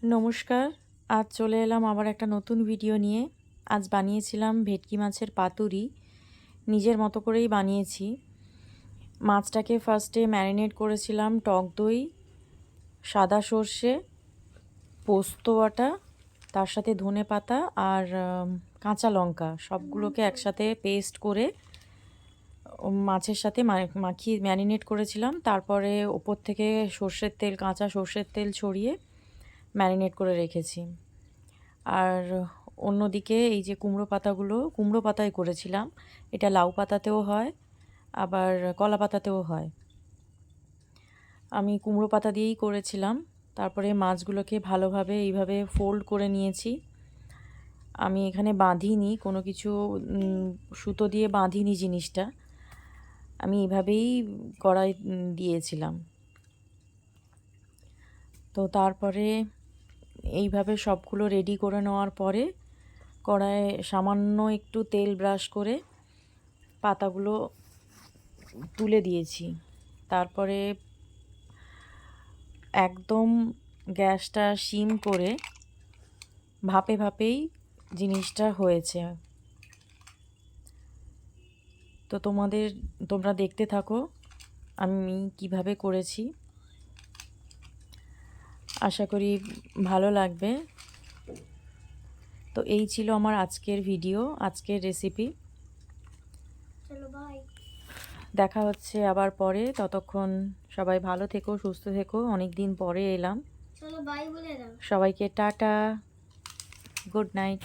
নমস্কার। আজ চলে এলাম আবার একটা নতুন ভিডিও নিয়ে। আজ বানিয়েছিলাম ভেটকি মাছের পাতুরি। নিজের মতো করেই বানিয়েছি। মাছটাকে ফার্স্টে ম্যারিনেট করেছিলাম টক দই, সাদা সর্ষে, পোস্ত বাটা, তার সাথে ধনেপাতা আর কাঁচা লঙ্কা সবগুলোকে একসাথে পেস্ট করে মাছের সাথে মাখিয়ে ম্যারিনেট করেছিলাম। তারপরে ওপর থেকে সর্ষের তেল, কাঁচা সর্ষের তেল ছড়িয়ে ম্যারিনেট করে রেখেছি। আর অন্যদিকে এই যে কুমড়ো পাতায় করেছিলাম। এটা লাউ পাতাতেও হয়, আবার কলা পাতাতেও হয়। আমি কুমড়ো পাতা দিয়েই করেছিলাম। তারপরে মাছগুলোকে ভালোভাবে এইভাবে ফোল্ড করে নিয়েছি। আমি এখানে বাঁধিনি কোনো কিছু, সুতো দিয়ে বাঁধিনি জিনিসটা। আমি এইভাবেই কড়াই দিয়েছিলাম। তো তারপরে এইভাবে সবগুলো রেডি করে নেওয়ার পরে কড়াইয়ে সামান্য একটু তেল ব্রাশ করে পাতাগুলো তুলে দিয়েছি। তারপরে একদম গ্যাসটা সিম করে ভাপে ভাপেই জিনিসটা হয়েছে। তো তোমরা দেখতে থাকো আমি কিভাবে করেছি। আশা করি ভালো লাগবে। তো এই ছিল আমার আজকের ভিডিও, আজকের রেসিপি। চলো বাই। দেখা হচ্ছে আবার পরে। ততক্ষণ সবাই ভালো থেকো, সুস্থ থেকো। অনেক দিন পরে এলাম। চলো বাই বলে দাও। সবাইকে টাটা, গুড নাইট।